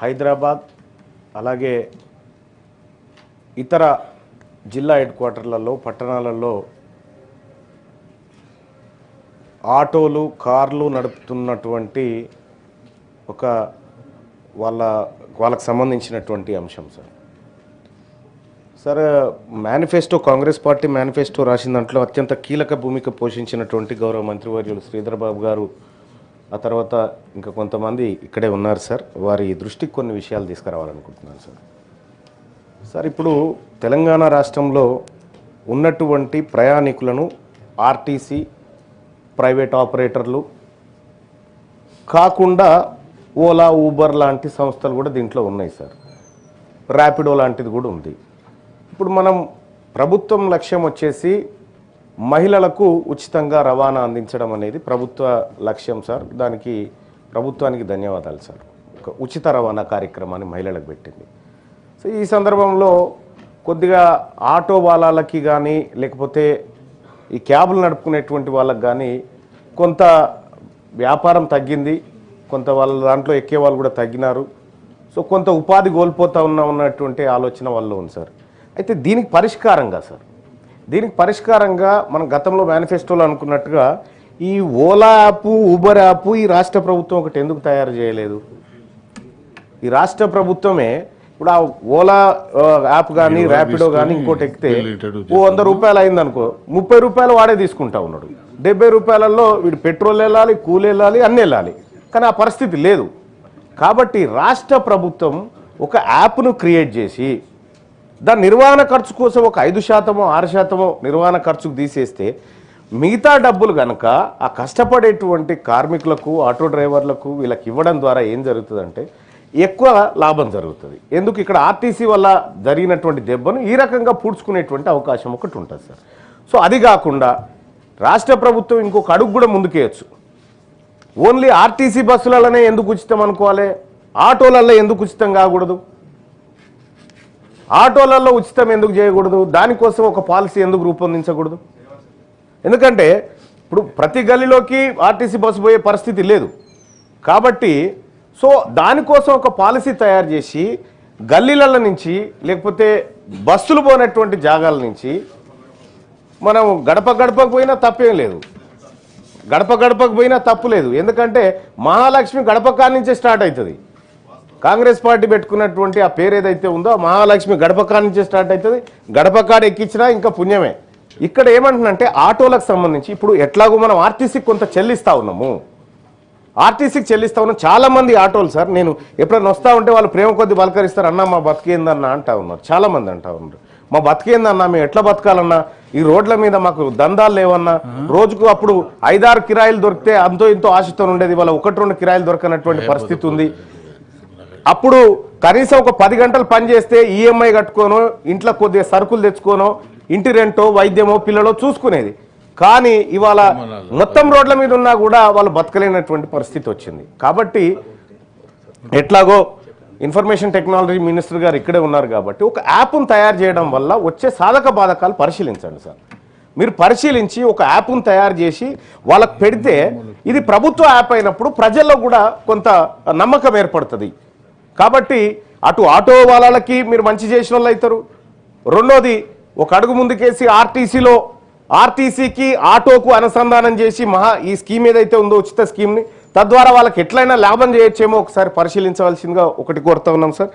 హైదరాబాద్ అలాగే ఇతర జిల్లా హెడ్ క్వార్టర్లలో పట్టణాలలో ఆటోలు కార్లు నడుపుతున్నటువంటి ఒక వాళ్ళకు సంబంధించినటువంటి అంశం sir manifesto Congress party manifesto రాసిన దాంట్లో అత్యంత కీలక భూమిక పోషించినటువంటి గౌరవ మంత్రివర్యులు శ్రీధర్ బాబు గారు ఆ తర్వాత ఇంకా కొంతమంది ఇక్కడే ఉన్నారు సార్. వారి దృష్టికి కొన్ని విషయాలు తీసుకురావాలనుకుంటున్నాను సార్. ఇప్పుడు తెలంగాణ రాష్ట్రంలో ఉన్నటువంటి ప్రయాణికులను ఆర్టీసీ ప్రైవేట్ ఆపరేటర్లు కాకుండా ఓలా ఊబర్ లాంటి సంస్థలు కూడా దీంట్లో ఉన్నాయి సార్. ర్యాపిడో లాంటిది కూడా ఉంది. ఇప్పుడు మనం ప్రభుత్వం లక్ష్యం వచ్చేసి మహిళలకు ఉచితంగా రవాణా అందించడం అనేది ప్రభుత్వ లక్ష్యం సార్. దానికి ప్రభుత్వానికి ధన్యవాదాలు సార్. ఒక ఉచిత రవాణా కార్యక్రమాన్ని మహిళలకు పెట్టింది. సో ఈ సందర్భంలో కొద్దిగా ఆటో వాళ్ళకి కానీ లేకపోతే ఈ క్యాబులు నడుపుకునేటువంటి వాళ్ళకి కానీ కొంత వ్యాపారం తగ్గింది, కొంత వాళ్ళ దాంట్లో ఎక్కే వాళ్ళు కూడా తగ్గినారు. సో కొంత ఉపాధి కోల్పోతూ ఉన్నటువంటి ఆలోచన వాళ్ళు ఉంది సార్. అయితే దీనికి పరిష్కారంగా మనం గతంలో మేనిఫెస్టోలో అనుకున్నట్టుగా ఈ ఓలా యాప్ ఊబర్ యాప్ ఈ రాష్ట్ర ప్రభుత్వం ఒకటి ఎందుకు తయారు చేయలేదు? ఈ రాష్ట్ర ప్రభుత్వమే ఇప్పుడు ఆ ఓలా యాప్ కానీ ర్యాపిడో కానీ ఇంకోటి ఎక్కితే 100 రూపాయలు అయిందనుకో 30 రూపాయలు వాడే తీసుకుంటా ఉన్నాడు. 70 రూపాయలలో వీడు పెట్రోల్ వెళ్ళాలి, కూలి వెళ్ళాలి, అన్నీ వెళ్ళాలి. కానీ ఆ పరిస్థితి లేదు. కాబట్టి రాష్ట్ర ప్రభుత్వం ఒక యాప్ను క్రియేట్ చేసి దాని నిర్వహణ ఖర్చు కోసం ఒక 5% 6% నిర్వహణ ఖర్చుకు తీసేస్తే మిగతా డబ్బులు కనుక ఆ కష్టపడేటువంటి కార్మికులకు ఆటో డ్రైవర్లకు వీళ్ళకి ఇవ్వడం ద్వారా ఏం జరుగుతుందంటే ఎక్కువ లాభం జరుగుతుంది. ఎందుకు ఇక్కడ ఆర్టీసీ వల్ల జరిగినటువంటి దెబ్బను ఈ రకంగా పూడ్చుకునేటువంటి అవకాశం ఒకటి ఉంటుంది సార్. సో అది కాకుండా రాష్ట్ర ప్రభుత్వం ఇంకొక అడుగు కూడా ముందుకేయచ్చు. ఓన్లీ ఆర్టీసీ బస్సులలోనే ఎందుకు ఉచితం అనుకోవాలి? ఆటోలలో ఎందుకు ఉచితం కాకూడదు? ఆటోలలో ఉచితం ఎందుకు చేయకూడదు? దానికోసం ఒక పాలసీ ఎందుకు రూపొందించకూడదు? ఎందుకంటే ఇప్పుడు ప్రతి గల్లీలోకి ఆర్టీసీ బస్సు పోయే పరిస్థితి లేదు. కాబట్టి సో దానికోసం ఒక పాలసీ తయారు చేసి గల్లీల నుంచి లేకపోతే బస్సులు పోయినటువంటి జాగాల నుంచి మనం గడపకు పోయినా తప్పేం లేదు, గడపకు పోయినా తప్పు లేదు. ఎందుకంటే మహాలక్ష్మి గడప కాడి నుంచే స్టార్ట్ అవుతుంది. కాంగ్రెస్ పార్టీ పెట్టుకున్నటువంటి ఆ పేరు ఏదైతే ఉందో మహాలక్ష్మి గడప కాడి నుంచే స్టార్ట్ అవుతుంది. గడప కాడ ఎక్కించినా ఇంకా పుణ్యమే. ఇక్కడ ఏమంటున్నంటే ఆటోలకు సంబంధించి ఇప్పుడు ఎట్లాగో మనం ఆర్టీసీకి కొంత చెల్లిస్తూ ఉన్నాము, చాలా మంది ఆటోలు సార్. నేను ఎప్పుడైనా వస్తూ ఉంటే వాళ్ళు ప్రేమ కొద్ది పలకరిస్తారు, అన్న మా బతికేందన్నా అంటా ఉన్నారు. చాలా మంది అంటా ఉన్నారు, మా బతికేందన్నా, మేము ఎట్లా బతకాలన్నా, ఈ రోడ్ల మీద మాకు దందాలు లేవన్నా, రోజుకు అప్పుడు 5-6 కిరాయిలు దొరికితే అంతో ఇంతో ఆశతో ఉండేది, వాళ్ళ 1-2 కిరాయిలు దొరకనటువంటి పరిస్థితి ఉంది. అప్పుడు కనీసం ఒక 10 గంటలు పని చేస్తే ఈఎంఐ కట్టుకోనో ఇంట్లో కొద్దిగా సరుకులు తెచ్చుకోనో ఇంటి రెంటో వైద్యమో పిల్లలో చూసుకునేది. కానీ ఇవాళ మొత్తం రోడ్ల మీద ఉన్నా కూడా వాళ్ళు బతకలేనటువంటి పరిస్థితి వచ్చింది. కాబట్టి ఎట్లాగో ఇన్ఫర్మేషన్ టెక్నాలజీ మినిస్టర్ గారు ఇక్కడే ఉన్నారు కాబట్టి ఒక యాప్ను తయారు చేయడం వల్ల వచ్చే సాధక బాధకాలు పరిశీలించండి సార్. మీరు పరిశీలించి ఒక యాప్ను తయారు చేసి వాళ్ళకు పెడితే ఇది ప్రభుత్వ యాప్ అయినప్పుడు ప్రజల్లో కూడా కొంత నమ్మకం ఏర్పడుతుంది. కాబట్టి అటు ఆటో వాళ్ళకి మీరు మంచి చేసిన వాళ్ళు అవుతారు. రెండోది ఒక అడుగు ముందుకేసి ఆర్టీసీకి ఆటోకు అనుసంధానం చేసి ఈ స్కీమ్ ఏదైతే ఉందో ఉచిత స్కీమ్ని తద్వారా వాళ్ళకి ఎట్లయినా లాభం చేయొచ్చేమో ఒకసారి పరిశీలించవలసిందిగా ఒకటి కోరుతా ఉన్నాం సార్.